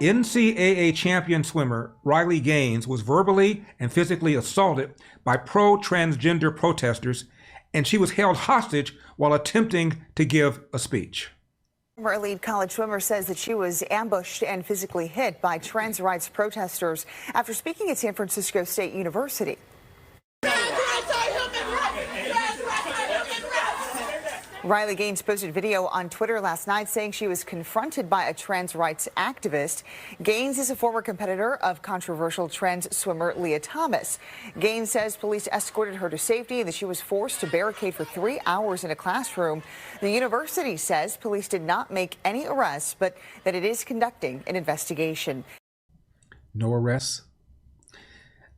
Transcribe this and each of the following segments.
NCAA champion swimmer Riley Gaines was verbally and physically assaulted by pro-transgender protesters, and she was held hostage while attempting to give a speech. Former elite college swimmer says that she was ambushed and physically hit by trans rights protesters after speaking at San Francisco State University. Riley Gaines posted video on Twitter last night saying she was confronted by a trans rights activist. Gaines is a former competitor of controversial trans swimmer Leah Thomas. Gaines says police escorted her to safety and that she was forced to barricade for 3 hours in a classroom. The university says police did not make any arrests, but that it is conducting an investigation. No arrests?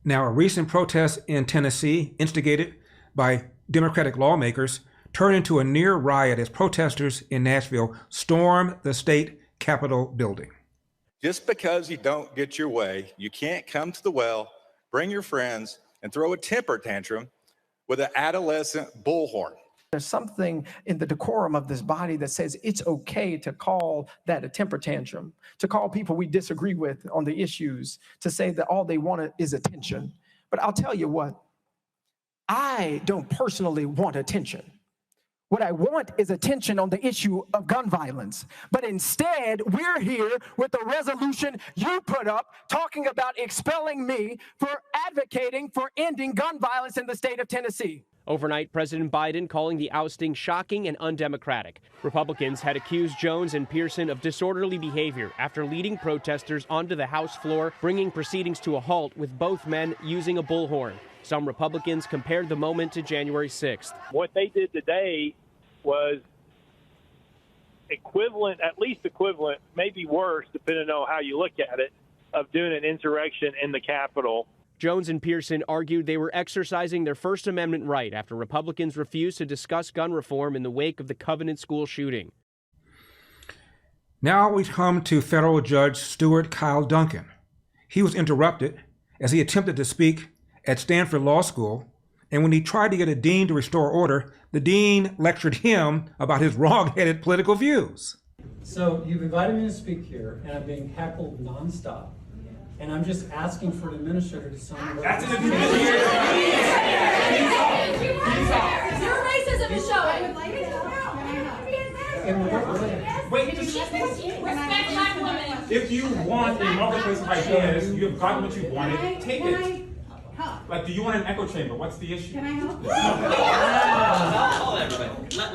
Now, a recent protest in Tennessee, instigated by Democratic lawmakers, turned into a near riot as protesters in Nashville stormed the state Capitol building. Just because you don't get your way, you can't come to the well, bring your friends, and throw a temper tantrum with an adolescent bullhorn. There's something in the decorum of this body that says it's okay to call that a temper tantrum, to call people we disagree with on the issues, to say that all they want is attention. But I'll tell you what, I don't personally want attention. What I want is attention on the issue of gun violence. But instead, we're here with a resolution you put up talking about expelling me for advocating for ending gun violence in the state of Tennessee. Overnight, President Biden calling the ousting shocking and undemocratic. Republicans had accused Jones and Pearson of disorderly behavior after leading protesters onto the House floor, bringing proceedings to a halt with both men using a bullhorn. Some Republicans compared the moment to January 6th. What they did today was equivalent, at least equivalent, maybe worse, depending on how you look at it, of doing an insurrection in the Capitol. Jones and Pearson argued they were exercising their First Amendment right after Republicans refused to discuss gun reform in the wake of the Covenant School shooting. Now we come to federal judge Stuart Kyle Duncan. He was interrupted as he attempted to speak at Stanford Law School, and when he tried to get a dean to restore order, the dean lectured him about his wrong-headed political views. So you've invited me to speak here, and I'm being heckled nonstop. And I'm just asking for an administrator to tell me what That's an administrator. Your racism is showing. Wait, Respect black women. If you want a marketplace of ideas, you have gotten what you wanted, take it. Like, do you want an echo chamber? What's the issue? Can I help?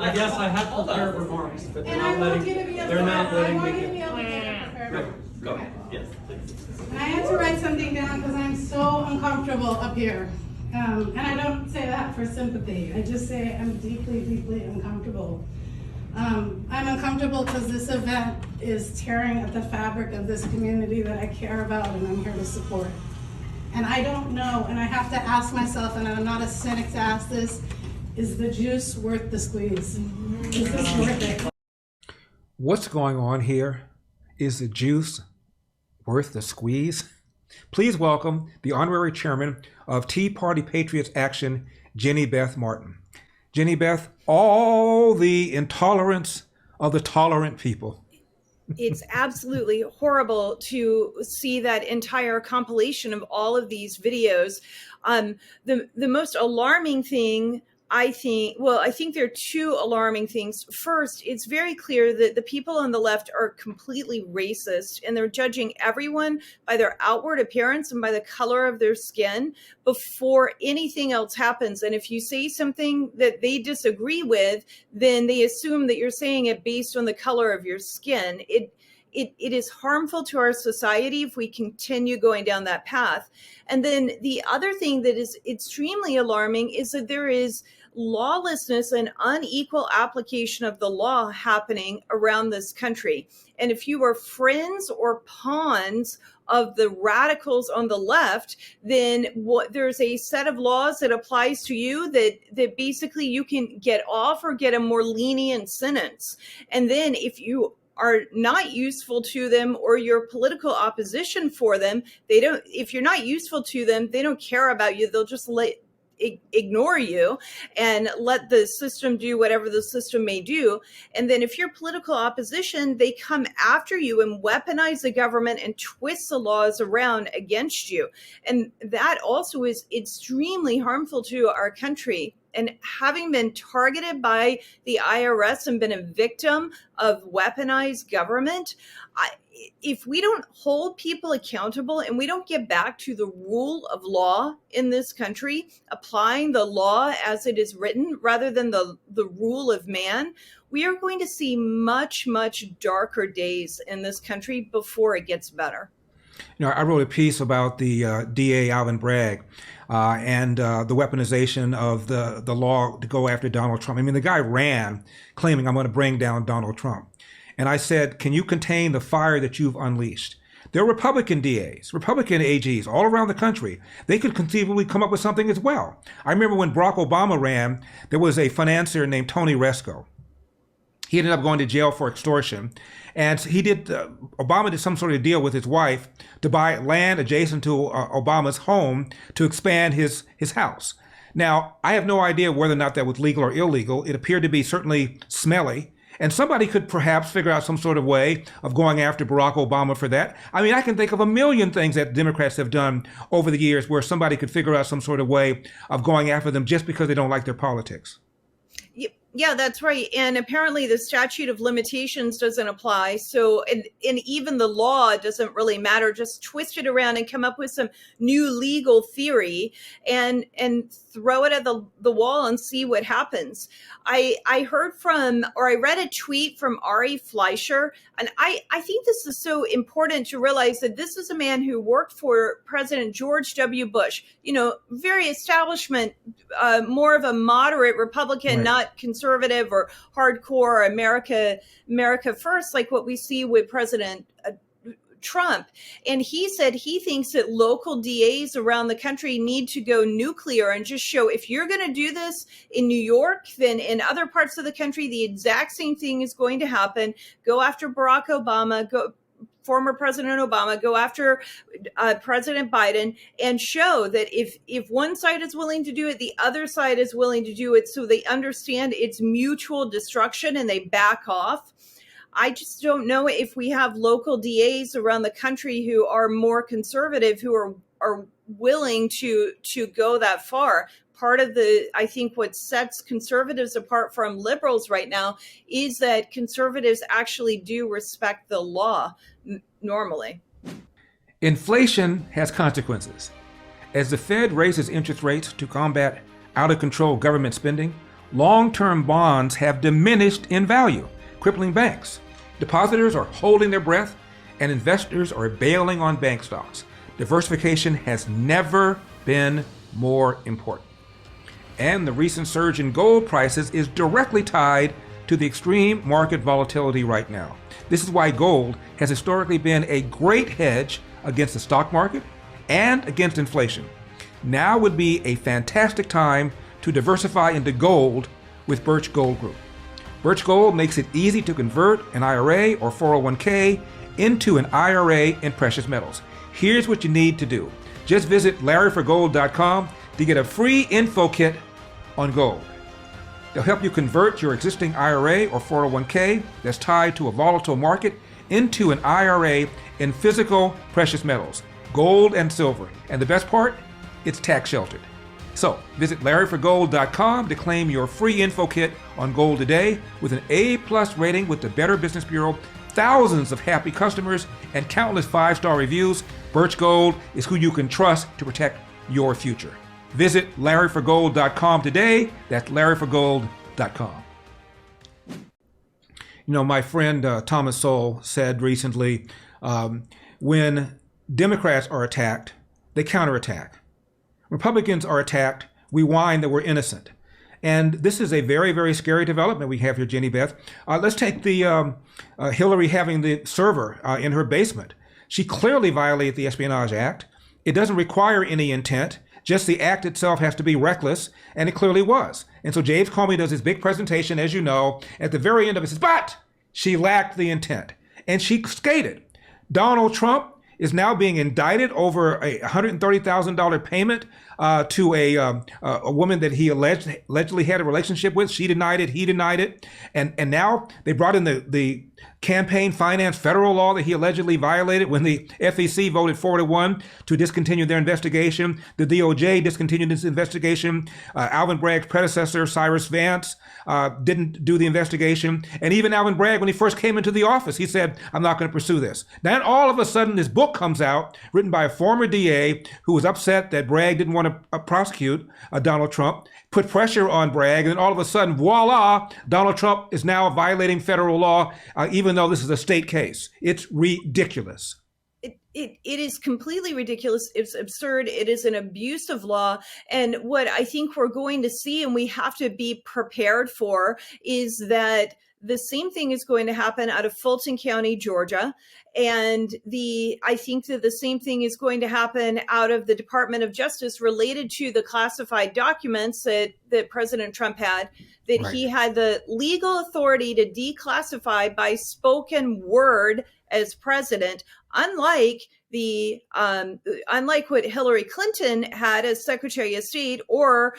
I guess I have prepared remarks, but they're not letting me get. Go ahead. Yes, please. I have to write something down because I'm so uncomfortable up here. And I don't say that for sympathy. I just say I'm deeply, deeply uncomfortable. I'm uncomfortable because this event is tearing at the fabric of this community that I care about and I'm here to support. And I don't know, and I have to ask myself, and I'm not a cynic to ask this, is the juice worth the squeeze? Is this worth it? What's going on here? Is the juice worth the squeeze? Please welcome the honorary chairman of Tea Party Patriots Action, Jenny Beth Martin. Jenny Beth, all the intolerance of the tolerant people. It's absolutely horrible to see that entire compilation of all of these videos. The most alarming thing, I think there are two alarming things. First, it's very clear that the people on the left are completely racist, and they're judging everyone by their outward appearance and by the color of their skin before anything else happens. And if you say something that they disagree with, then they assume that you're saying it based on the color of your skin. It is harmful to our society if we continue going down that path. And then the other thing that is extremely alarming is that there is lawlessness and unequal application of the law happening around this country. And if you are friends or pawns of the radicals on the left, then there's a set of laws that applies to you that basically you can get off or get a more lenient sentence. And then if you are not useful to them or your political opposition for them, if you're not useful to them, they don't care about you. They'll just ignore you and let the system do whatever the system may do. And then if you're political opposition, they come after you and weaponize the government and twist the laws around against you. And that also is extremely harmful to our country. And having been targeted by the IRS and been a victim of weaponized government, if we don't hold people accountable and we don't get back to the rule of law in this country, applying the law as it is written rather than the rule of man, we are going to see much, much darker days in this country before it gets better. You know, I wrote a piece about the DA Alvin Bragg and the weaponization of the law to go after Donald Trump. I mean, the guy ran claiming, I'm going to bring down Donald Trump. And I said, can you contain the fire that you've unleashed? There are Republican DAs, Republican AGs all around the country. They could conceivably come up with something as well. I remember when Barack Obama ran, there was a financier named Tony Resco. He ended up going to jail for extortion. And Obama did some sort of deal with his wife to buy land adjacent to Obama's home to expand his house. Now, I have no idea whether or not that was legal or illegal. It appeared to be certainly smelly. And somebody could perhaps figure out some sort of way of going after Barack Obama for that. I mean, I can think of a million things that Democrats have done over the years where somebody could figure out some sort of way of going after them just because they don't like their politics. Yeah, that's right. And apparently the statute of limitations doesn't apply. So, and even the law doesn't really matter. Just twist it around and come up with some new legal theory and throw it at the wall and see what happens. I heard from, or I read a tweet from Ari Fleischer, and I think this is so important to realize that this is a man who worked for President George W. Bush, you know, very establishment, more of a moderate Republican, right, not conservative or hardcore America first, like what we see with President Trump. And he said he thinks that local DAs around the country need to go nuclear and just show, if you're going to do this in New York, then in other parts of the country, the exact same thing is going to happen. Go after Barack Obama, former President Obama, go after President Biden, and show that if one side is willing to do it, the other side is willing to do it, so they understand it's mutual destruction and they back off. I just don't know if we have local DAs around the country who are more conservative, who are willing to go that far. Part of I think what sets conservatives apart from liberals right now is that conservatives actually do respect the law normally. Inflation has consequences. As the Fed raises interest rates to combat out-of-control government spending, long-term bonds have diminished in value, crippling banks. Depositors are holding their breath, and investors are bailing on bank stocks. Diversification has never been more important. And the recent surge in gold prices is directly tied to the extreme market volatility right now. This is why gold has historically been a great hedge against the stock market and against inflation. Now would be a fantastic time to diversify into gold with Birch Gold Group. Birch Gold makes it easy to convert an IRA or 401k into an IRA in precious metals. Here's what you need to do. Just visit LarryForGold.com to get a free info kit on gold. They'll help you convert your existing IRA or 401k that's tied to a volatile market into an IRA in physical precious metals, gold and silver. And the best part, it's tax sheltered. So visit LarryForGold.com to claim your free info kit on gold today with an A+ rating with the Better Business Bureau, thousands of happy customers, and countless 5-star reviews. Birch Gold is who you can trust to protect your future. Visit LarryForGold.com today. That's LarryForGold.com. You know, my friend Thomas Sowell said recently, when Democrats are attacked, they counterattack. Republicans are attacked, we whine that we're innocent. And this is a very, very scary development we have here, Jenny Beth. Let's take the Hillary having the server in her basement. She clearly violated the Espionage Act. It doesn't require any intent. Just the act itself has to be reckless, and it clearly was. And so James Comey does his big presentation, as you know. At the very end of it, says, but she lacked the intent. And she skated. Donald Trump is now being indicted over a $130,000 payment to a woman that he allegedly had a relationship with. She denied it. He denied it. And now they brought in the campaign finance federal law that he allegedly violated when the FEC voted 4-1 to discontinue their investigation. The DOJ discontinued this investigation. Alvin Bragg's predecessor, Cyrus Vance, didn't do the investigation. And even Alvin Bragg, when he first came into the office, he said, I'm not going to pursue this. Then all of a sudden, this book comes out, written by a former DA who was upset that Bragg didn't want to prosecute Donald Trump, put pressure on Bragg, and then all of a sudden, voila, Donald Trump is now violating federal law, even though this is a state case. It's ridiculous. It is completely ridiculous. It's absurd. It is an abuse of law. And what I think we're going to see, and we have to be prepared for, is that the same thing is going to happen out of Fulton County, Georgia. And I think that the same thing is going to happen out of the Department of Justice related to the classified documents that President Trump had, that Right. he had the legal authority to declassify by spoken word as president, unlike what Hillary Clinton had as Secretary of State, or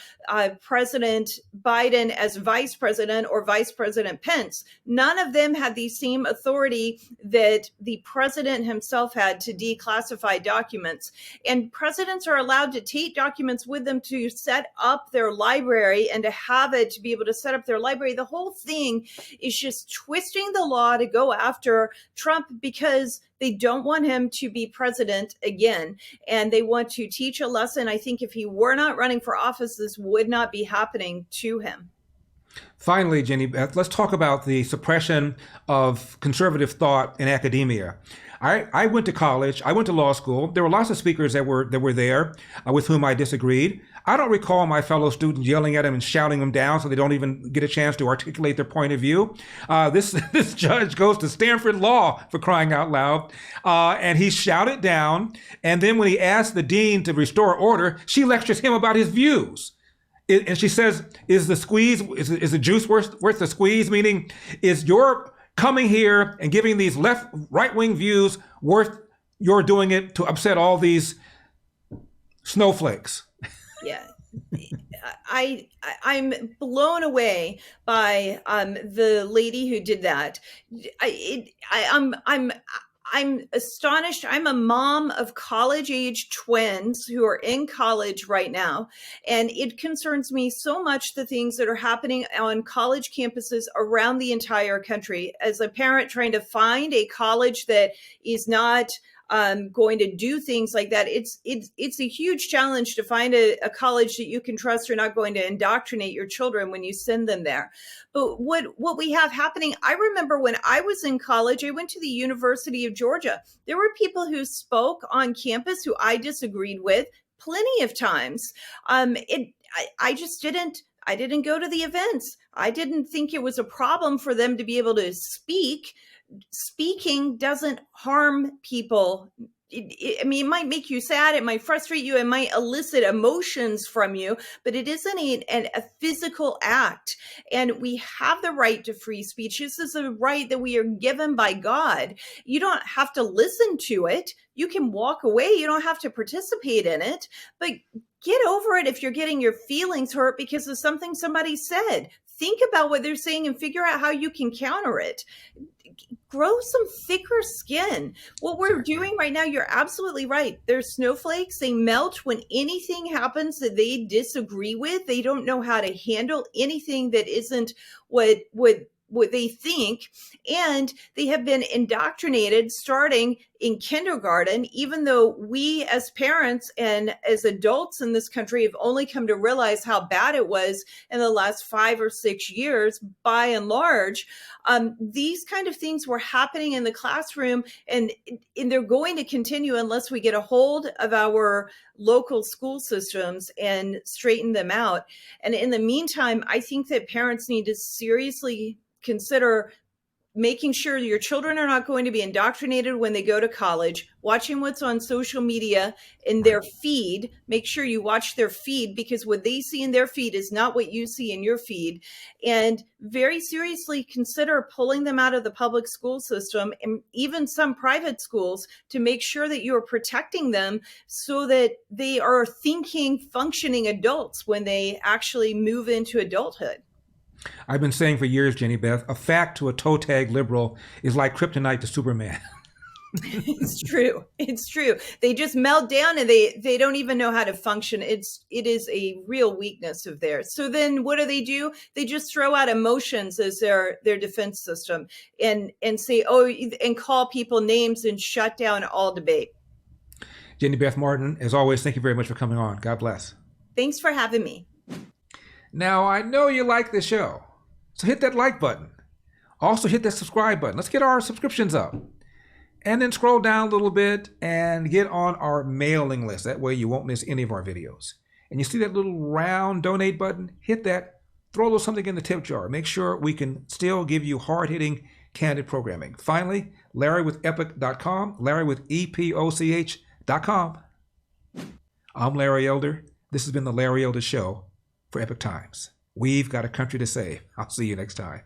President Biden as Vice President, or Vice President Pence. None of them had the same authority that the president himself had to declassify documents. And presidents are allowed to take documents with them to set up their library and to have it to be able to set up their library. The whole thing is just twisting the law to go after Trump because they don't want him to be president again. And they want to teach a lesson. I think if he were not running for office, this would not be happening to him. Finally, Jenny Beth, let's talk about the suppression of conservative thought in academia. I went to college. I went to law school. There were lots of speakers that were there with whom I disagreed. I don't recall my fellow students yelling at them and shouting them down so they don't even get a chance to articulate their point of view. This judge goes to Stanford Law, for crying out loud, and he shouted down. And then when he asked the dean to restore order, she lectures him about his views. And she says, is the juice worth the squeeze? Meaning, is your coming here and giving these right-wing views worth your doing it to upset all these snowflakes? Yeah. I'm blown away by the lady who did that. I'm astonished. I'm a mom of college-age twins who are in college right now, and it concerns me so much the things that are happening on college campuses around the entire country. As a parent trying to find a college that is not going to do things like that, it's a huge challenge to find a college that you can trust are not going to indoctrinate your children when you send them there. But what we have happening, I remember when I was in college, I went to the University of Georgia. There were people who spoke on campus who I disagreed with plenty of times. I just didn't. I didn't go to the events. I didn't think it was a problem for them to be able to speak. Speaking doesn't harm people. I mean, it might make you sad. It might frustrate you. It might elicit emotions from you, but it isn't a physical act. And we have the right to free speech. This is a right that we are given by God. You don't have to listen to it. You can walk away. You don't have to participate in it, but get over it if you're getting your feelings hurt because of something somebody said. Think about what they're saying and figure out how you can counter it. Grow some thicker skin. What we're doing right now, you're absolutely right. They're snowflakes. They melt when anything happens that they disagree with. They don't know how to handle anything that isn't what they think. And they have been indoctrinated starting in kindergarten, even though we as parents and as adults in this country have only come to realize how bad it was in the last 5 or 6 years, by and large. These kind of things were happening in the classroom, and they're going to continue unless we get a hold of our local school systems and straighten them out. And in the meantime, I think that parents need to seriously consider making sure your children are not going to be indoctrinated when they go to college, watching what's on social media in their feed. Make sure you watch their feed, because what they see in their feed is not what you see in your feed. And very seriously consider pulling them out of the public school system and even some private schools to make sure that you are protecting them so that they are thinking, functioning adults when they actually move into adulthood. I've been saying for years, Jenny Beth, a fact to a toe tag liberal is like kryptonite to Superman. It's true. It's true. They just melt down and they don't even know how to function. It is a real weakness of theirs. So then what do? They just throw out emotions as their defense system and say, oh, and call people names and shut down all debate. Jenny Beth Martin, as always, thank you very much for coming on. God bless. Thanks for having me. Now, I know you like the show, so hit that like button. Also hit that subscribe button. Let's get our subscriptions up. And then scroll down a little bit and get on our mailing list. That way you won't miss any of our videos. And you see that little round donate button? Hit that. Throw a little something in the tip jar. Make sure we can still give you hard-hitting, candid programming. Finally, LarryWithEpoch.com, LarryWithEpoch.com. I'm Larry Elder. This has been the Larry Elder Show for Epoch Times. We've got a country to save. I'll see you next time.